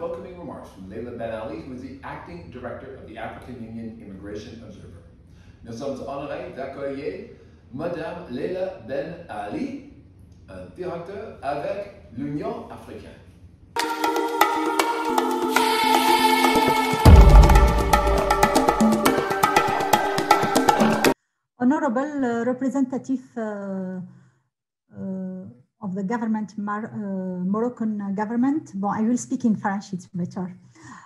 welcoming remarks from Leila Ben Ali, who is the Acting Director of the African Union Immigration Observer. Nous sommes honorés d'accueillir Madame Leila Ben Ali, un directeur avec l'Union africaine. Honorable representative of the government, Moroccan government. Bon, I will speak in French, it's better.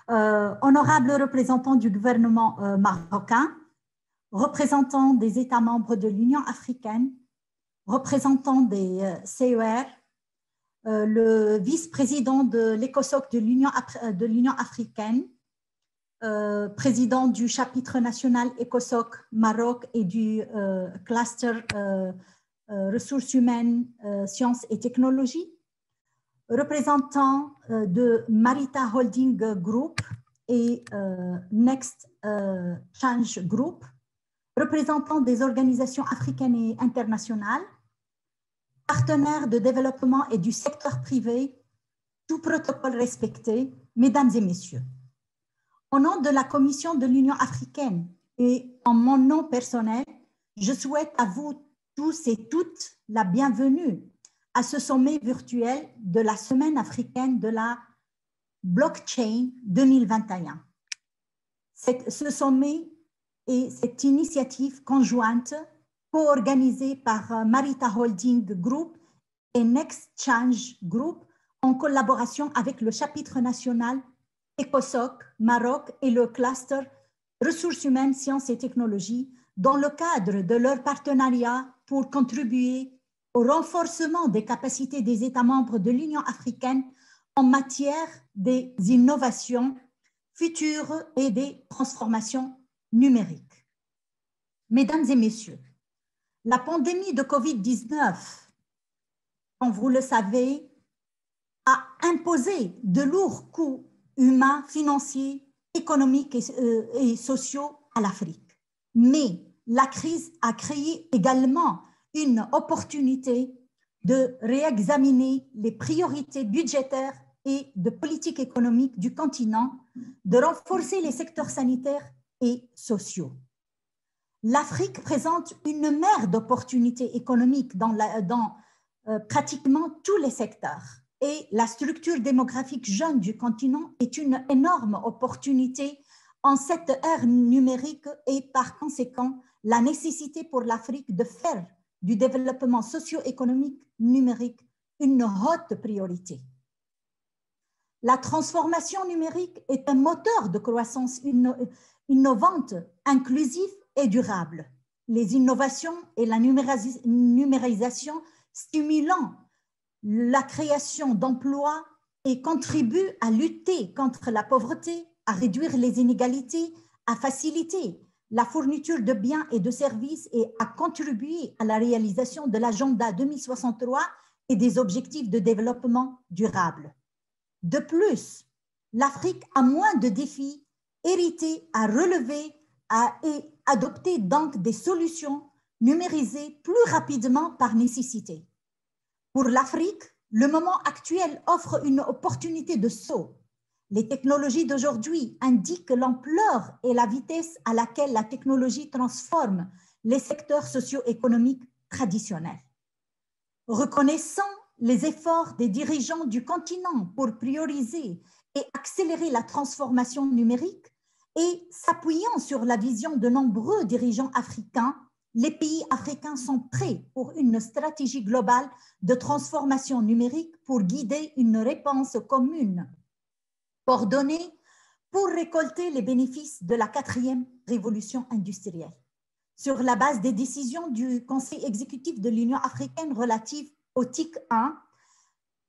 Honorable représentant du gouvernement marocain, représentant des États membres de l'Union africaine, représentant des CER, le vice-président de l'ECOSOC de l'Union africaine, président du chapitre national ECOSOC Maroc et du cluster ressources humaines, sciences et technologies, représentant de Marita Holding Group et Next Change Group, représentant des organisations africaines et internationales, partenaires de développement et du secteur privé, tout protocole respecté, mesdames et messieurs. Au nom de la Commission de l'Union africaine et en mon nom personnel, je souhaite à vous tous et toutes la bienvenue à ce sommet virtuel de la Semaine africaine de la blockchain 2021. Ce sommet et cette initiative conjointe co-organisée par Marita Holding Group et Next Change Group en collaboration avec le chapitre national ECOSOC Maroc et le cluster ressources humaines, sciences et technologies dans le cadre de leur partenariat pour contribuer au renforcement des capacités des États membres de l'Union africaine en matière des innovations futures et des transformations numériques. Mesdames et messieurs, la pandémie de Covid-19, comme vous le savez, a imposé de lourds coûts humains, financiers, économiques et sociaux à l'Afrique. Mais la crise a créé également une opportunité de réexaminer les priorités budgétaires et de politique économique du continent, de renforcer les secteurs sanitaires et sociaux. L'Afrique présente une mer d'opportunités économiques dans pratiquement tous les secteurs. Et la structure démographique jeune du continent est une énorme opportunité en cette ère numérique et par conséquent, la nécessité pour l'Afrique de faire du développement socio-économique numérique une haute priorité. La transformation numérique est un moteur de croissance innovante, inclusive et durable. Les innovations et la numérisation stimulant la création d'emplois et contribuent à lutter contre la pauvreté, à réduire les inégalités, à faciliter la fourniture de biens et de services et à contribuer à la réalisation de l'agenda 2063 et des objectifs de développement durable. De plus, l'Afrique a moins de défis hérités à relever et adopter donc des solutions numérisées plus rapidement par nécessité. Pour l'Afrique, le moment actuel offre une opportunité de saut. Les technologies d'aujourd'hui indiquent l'ampleur et la vitesse à laquelle la technologie transforme les secteurs socio-économiques traditionnels. Reconnaissant les efforts des dirigeants du continent pour prioriser et accélérer la transformation numérique et s'appuyant sur la vision de nombreux dirigeants africains, les pays africains sont prêts pour une stratégie globale de transformation numérique pour guider une réponse commune, coordonnée pour récolter les bénéfices de la 4e révolution industrielle. Sur la base des décisions du Conseil exécutif de l'Union africaine relatives au TIC 1,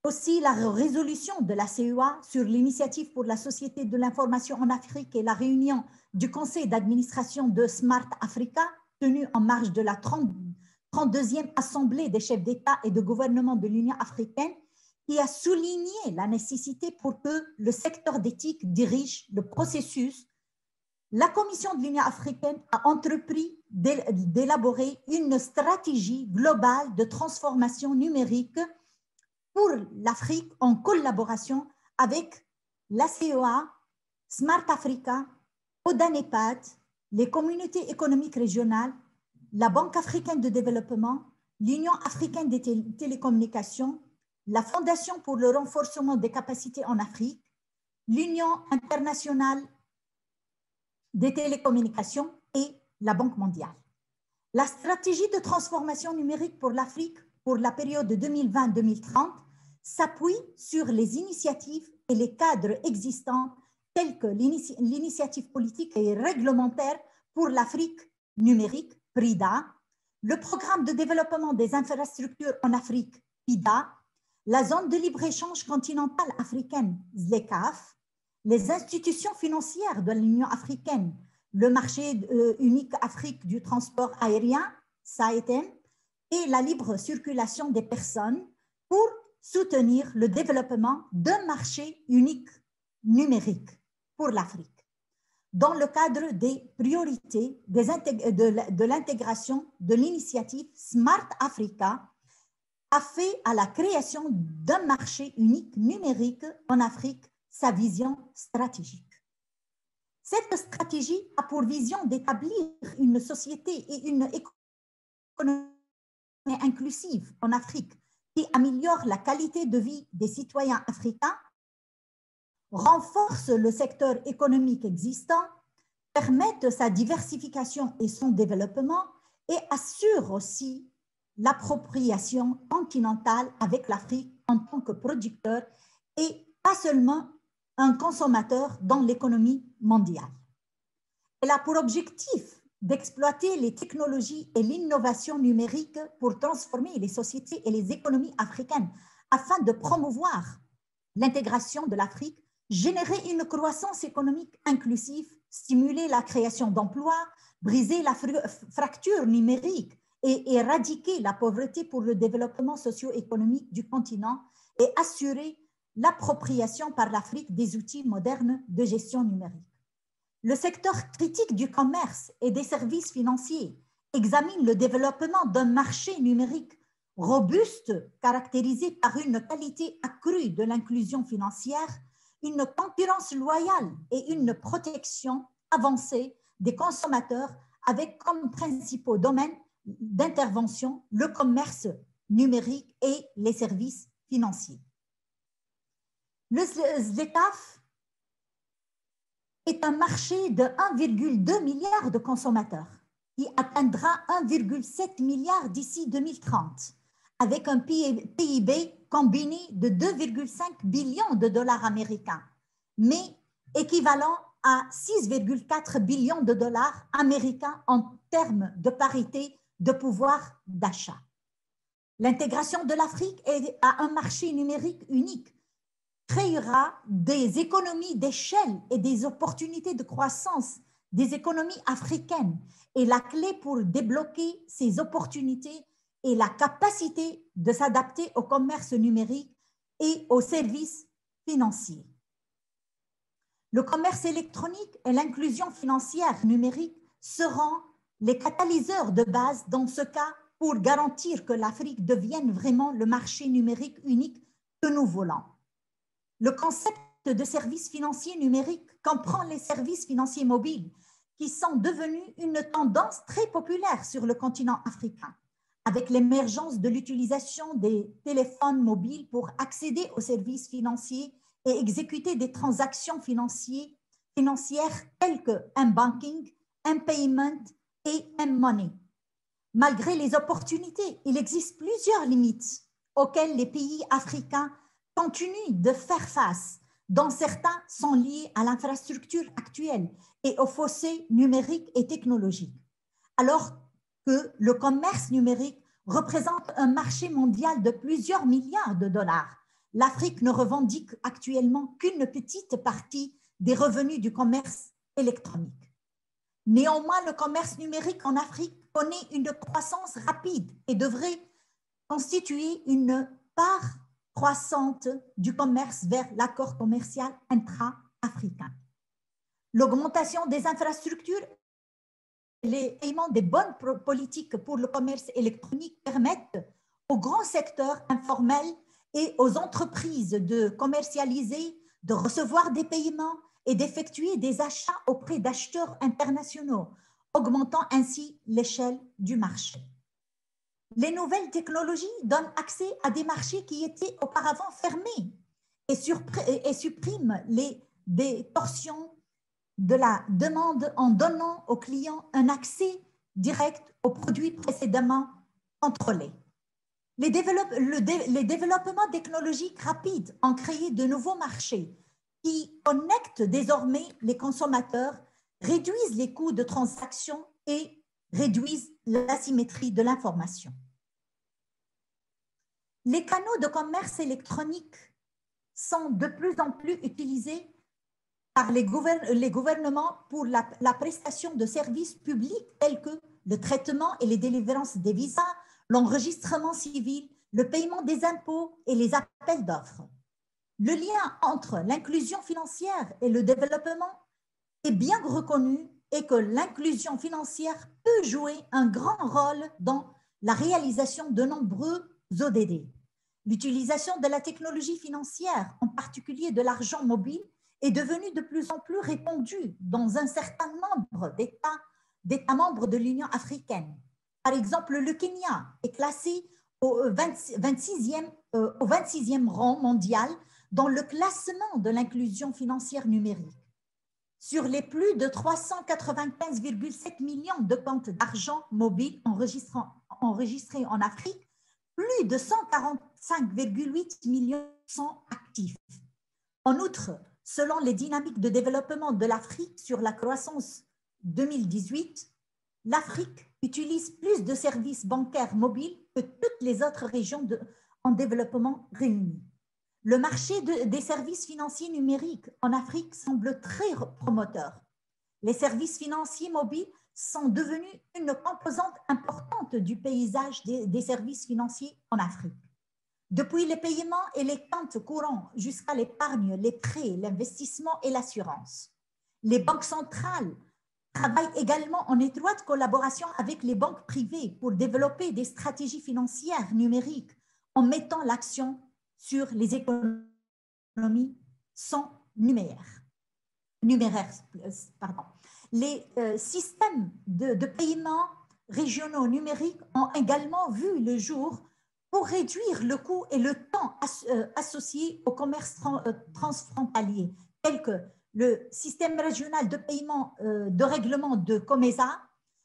aussi la résolution de la CEA sur l'initiative pour la société de l'information en Afrique et la réunion du Conseil d'administration de Smart Africa, tenue en marge de la 32e Assemblée des chefs d'État et de gouvernement de l'Union africaine, qui a souligné la nécessité pour que le secteur d'éthique dirige le processus. La Commission de l'Union africaine a entrepris d'élaborer une stratégie globale de transformation numérique pour l'Afrique en collaboration avec la CEA, Smart Africa, ODA-NEPAD, les communautés économiques régionales, la Banque africaine de développement, l'Union africaine des télécommunications, la Fondation pour le renforcement des capacités en Afrique, l'Union internationale des télécommunications et la Banque mondiale. La stratégie de transformation numérique pour l'Afrique pour la période 2020-2030 s'appuie sur les initiatives et les cadres existants tels que l'initiative politique et réglementaire pour l'Afrique numérique, PRIDA, le programme de développement des infrastructures en Afrique, PIDA, la zone de libre-échange continentale africaine, ZLECAf, les institutions financières de l'Union africaine, le marché unique Afrique du transport aérien, SAETM, et la libre circulation des personnes pour soutenir le développement d'un marché unique numérique pour l'Afrique. Dans le cadre des priorités de l'intégration de l'initiative Smart Africa, a fait à la création d'un marché unique numérique en Afrique sa vision stratégique. Cette stratégie a pour vision d'établir une société et une économie inclusive en Afrique qui améliore la qualité de vie des citoyens africains, renforce le secteur économique existant, permette sa diversification et son développement et assure aussi l'appropriation continentale avec l'Afrique en tant que producteur et pas seulement un consommateur dans l'économie mondiale. Elle a pour objectif d'exploiter les technologies et l'innovation numérique pour transformer les sociétés et les économies africaines afin de promouvoir l'intégration de l'Afrique, générer une croissance économique inclusive, stimuler la création d'emplois, briser la fracture numérique et éradiquer la pauvreté pour le développement socio-économique du continent et assurer l'appropriation par l'Afrique des outils modernes de gestion numérique. Le secteur critique du commerce et des services financiers examine le développement d'un marché numérique robuste, caractérisé par une qualité accrue de l'inclusion financière, une concurrence loyale et une protection avancée des consommateurs avec comme principaux domaines d'intervention le commerce numérique et les services financiers. Le ZLECAf est un marché de 1,2 milliard de consommateurs qui atteindra 1,7 milliard d'ici 2030, avec un PIB combiné de 2,5 billions de dollars américains, mais équivalent à 6,4 billions de dollars américains en termes de parité de pouvoir d'achat. L'intégration de l'Afrique à un marché numérique unique créera des économies d'échelle et des opportunités de croissance des économies africaines. Et la clé pour débloquer ces opportunités est la capacité de s'adapter au commerce numérique et aux services financiers. Le commerce électronique et l'inclusion financière numérique seront les catalyseurs de base dans ce cas pour garantir que l'Afrique devienne vraiment le marché numérique unique que nous voulons. Le concept de services financiers numériques comprend les services financiers mobiles qui sont devenus une tendance très populaire sur le continent africain, avec l'émergence de l'utilisation des téléphones mobiles pour accéder aux services financiers et exécuter des transactions financières telles que M-Banking, M-Payment et M-Money. Malgré les opportunités, il existe plusieurs limites auxquelles les pays africains continuent de faire face, dont certains sont liés à l'infrastructure actuelle et aux fossés numériques et technologiques. Alors que le commerce numérique représente un marché mondial de plusieurs milliards de dollars, l'Afrique ne revendique actuellement qu'une petite partie des revenus du commerce électronique. Néanmoins, le commerce numérique en Afrique connaît une croissance rapide et devrait constituer une part croissante du commerce vers l'accord commercial intra-africain. L'augmentation des infrastructures et les paiements des bonnes politiques pour le commerce électronique permettent au grand secteur informel et aux entreprises de commercialiser de recevoir des paiements et d'effectuer des achats auprès d'acheteurs internationaux, augmentant ainsi l'échelle du marché. Les nouvelles technologies donnent accès à des marchés qui étaient auparavant fermés et suppriment des portions de la demande en donnant aux clients un accès direct aux produits précédemment contrôlés. Les développements technologiques rapides ont créé de nouveaux marchés qui connectent désormais les consommateurs, réduisent les coûts de transaction et réduisent l'asymétrie de l'information. Les canaux de commerce électronique sont de plus en plus utilisés par les gouvernements pour la prestation de services publics tels que le traitement et les délivrances des visas, l'enregistrement civil, le paiement des impôts et les appels d'offres. Le lien entre l'inclusion financière et le développement est bien reconnu et que l'inclusion financière peut jouer un grand rôle dans la réalisation de nombreux ODD. L'utilisation de la technologie financière, en particulier de l'argent mobile, est devenue de plus en plus répandue dans un certain nombre d'États membres de l'Union africaine. Par exemple, le Kenya est classé au 26e rang mondial dans le classement de l'inclusion financière numérique. Sur les plus de 395,7 millions de comptes d'argent mobile enregistrés en Afrique, plus de 145,8 millions sont actifs. En outre, selon les dynamiques de développement de l'Afrique sur la croissance 2018, l'Afrique utilise plus de services bancaires mobiles que toutes les autres régions en développement réunies. Le marché des services financiers numériques en Afrique semble très promoteur. Les services financiers mobiles sont devenus une composante importante du paysage des services financiers en Afrique. Depuis les paiements et les comptes courants jusqu'à l'épargne, les prêts, l'investissement et l'assurance. Les banques centrales travaillent également en étroite collaboration avec les banques privées pour développer des stratégies financières numériques en mettant l'accent sur les économies sans numéraires. Les systèmes de paiement régionaux numériques ont également vu le jour pour réduire le coût et le temps associés au commerce transfrontalier, tels que le système régional de paiement de règlement de COMESA,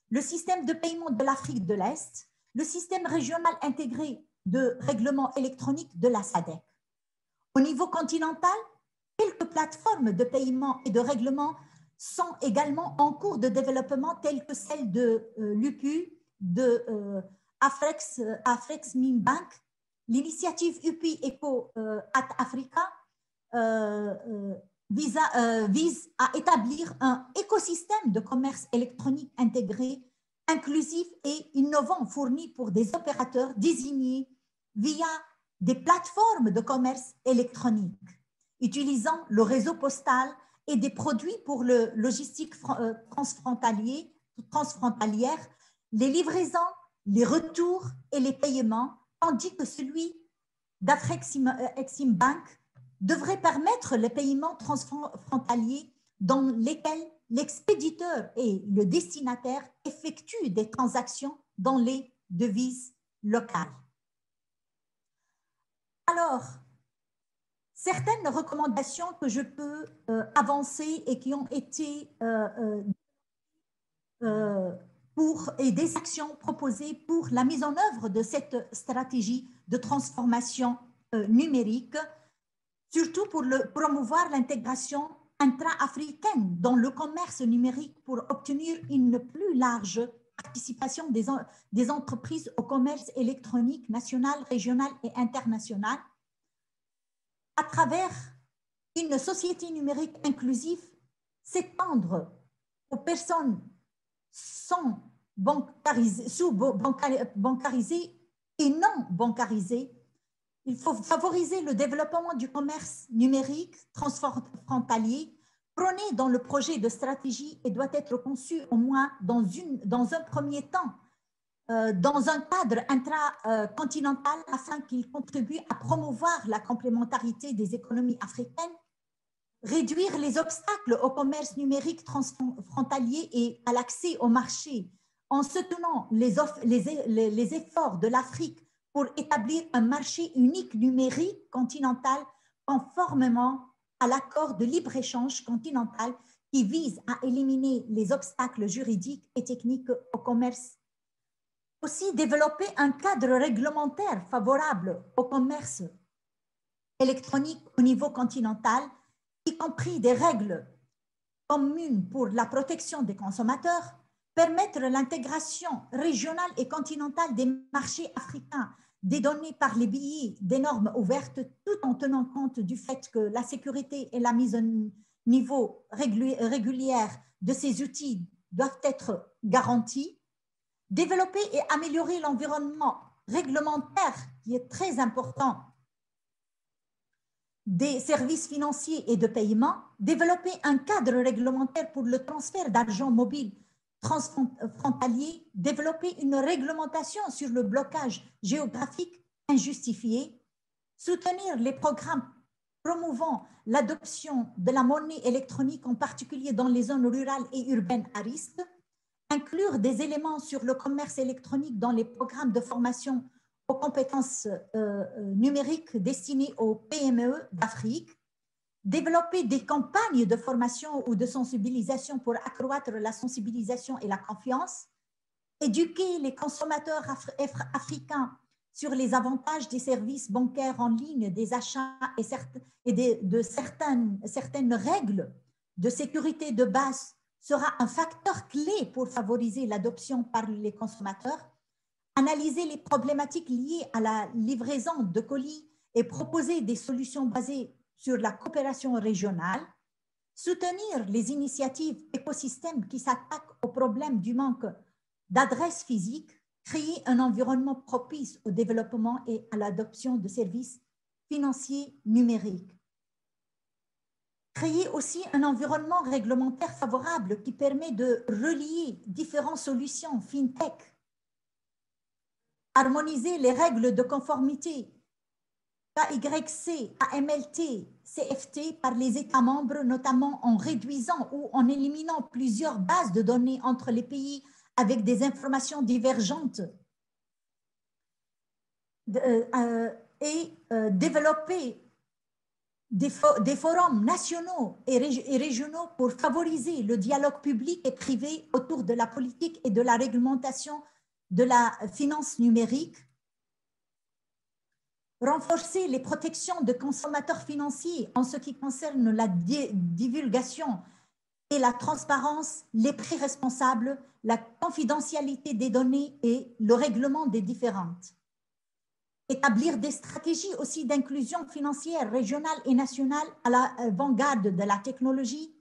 le système de paiement de l'Afrique de l'Est, le système régional intégré de règlement électronique de la SADC. Au niveau continental, quelques plateformes de paiement et de règlement sont également en cours de développement, telles que celle de l'UPU, de Afrex Minbank, l'initiative UPI Eco at Africa vise à établir un écosystème de commerce électronique intégré, inclusif et innovant fourni pour des opérateurs désignés via des plateformes de commerce électronique, utilisant le réseau postal et des produits pour le logistique transfrontalière, les livraisons, les retours et les paiements, tandis que celui d'Afrexim Bank devrait permettre les paiements transfrontaliers dans lesquels l'expéditeur et le destinataire effectuent des transactions dans les devises locales. Alors, certaines recommandations que je peux avancer et qui ont été et des actions proposées pour la mise en œuvre de cette stratégie de transformation numérique, surtout pour promouvoir l'intégration intra-africaine dans le commerce numérique pour obtenir une plus large participation des entreprises au commerce électronique national, régional et international à travers une société numérique inclusive, s'étendre aux personnes sous-bancarisées et non bancarisées. Il faut favoriser le développement du commerce numérique transfrontalier prôné dans le projet de stratégie et doit être conçu au moins dans un premier temps dans un cadre intracontinental afin qu'il contribue à promouvoir la complémentarité des économies africaines réduire les obstacles au commerce numérique transfrontalier et à l'accès au marché en soutenant les efforts de l'Afrique pour établir un marché unique numérique continental conformément à l'accord de libre-échange continental qui vise à éliminer les obstacles juridiques et techniques au commerce. Aussi, développer un cadre réglementaire favorable au commerce électronique au niveau continental, y compris des règles communes pour la protection des consommateurs, permettre l'intégration régionale et continentale des marchés africains, des données par les BI, des normes ouvertes, tout en tenant compte du fait que la sécurité et la mise en niveau régulière de ces outils doivent être garanties, développer et améliorer l'environnement réglementaire qui est très important des services financiers et de paiement, développer un cadre réglementaire pour le transfert d'argent mobile transfrontalier, développer une réglementation sur le blocage géographique injustifié, soutenir les programmes promouvant l'adoption de la monnaie électronique, en particulier dans les zones rurales et urbaines à risque, inclure des éléments sur le commerce électronique dans les programmes de formation aux compétences numériques destinées aux PME d'Afrique, développer des campagnes de formation ou de sensibilisation pour accroître la sensibilisation et la confiance, éduquer les consommateurs africains sur les avantages des services bancaires en ligne, des achats et de certaines règles de sécurité de base sera un facteur clé pour favoriser l'adoption par les consommateurs, analyser les problématiques liées à la livraison de colis et proposer des solutions basées sur la coopération régionale, soutenir les initiatives écosystèmes qui s'attaquent au problème du manque d'adresses physiques, créer un environnement propice au développement et à l'adoption de services financiers numériques. Créer aussi un environnement réglementaire favorable qui permet de relier différentes solutions fintech, harmoniser les règles de conformité KYC, AMLT, CFT par les États membres, notamment en réduisant ou en éliminant plusieurs bases de données entre les pays avec des informations divergentes et développer des forums nationaux et régionaux pour favoriser le dialogue public et privé autour de la politique et de la réglementation de la finance numérique, renforcer les protections de consommateurs financiers en ce qui concerne la divulgation et la transparence, les prix responsables, la confidentialité des données et le règlement des différentes. Établir des stratégies aussi d'inclusion financière régionale et nationale à l'avant-garde de la technologie,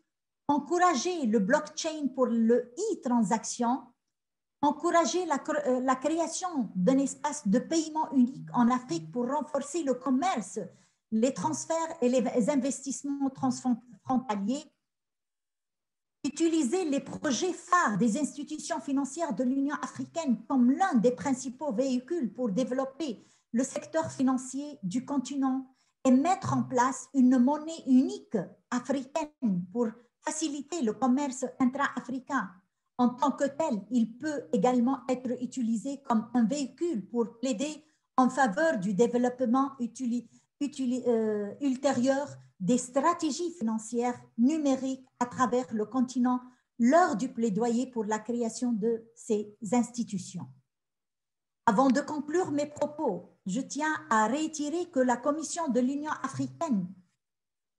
encourager le blockchain pour le e-transaction, encourager la création d'un espace de paiement unique en Afrique pour renforcer le commerce, les transferts et les investissements transfrontaliers, utiliser les projets phares des institutions financières de l'Union africaine comme l'un des principaux véhicules pour développer le secteur financier du continent et mettre en place une monnaie unique africaine pour faciliter le commerce intra-africain. En tant que tel, il peut également être utilisé comme un véhicule pour plaider en faveur du développement ultérieur des stratégies financières numériques à travers le continent lors du plaidoyer pour la création de ces institutions. Avant de conclure mes propos, je tiens à réitérer que la Commission de l'Union africaine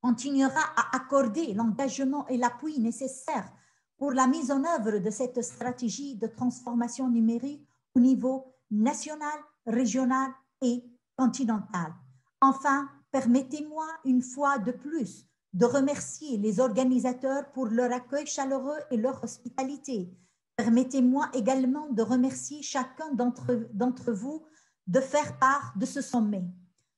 continuera à accorder l'engagement et l'appui nécessaires pour la mise en œuvre de cette stratégie de transformation numérique au niveau national, régional et continental. Enfin, permettez-moi une fois de plus de remercier les organisateurs pour leur accueil chaleureux et leur hospitalité. Permettez-moi également de remercier chacun d'entre vous de faire part de ce sommet.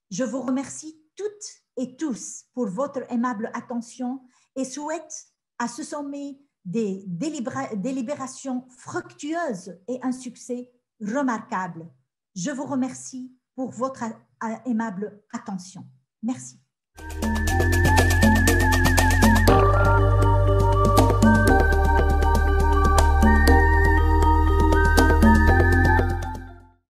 Je vous remercie toutes et tous pour votre aimable attention et souhaite à ce sommet des délibérations fructueuses et un succès remarquable. Je vous remercie pour votre aimable attention. Merci.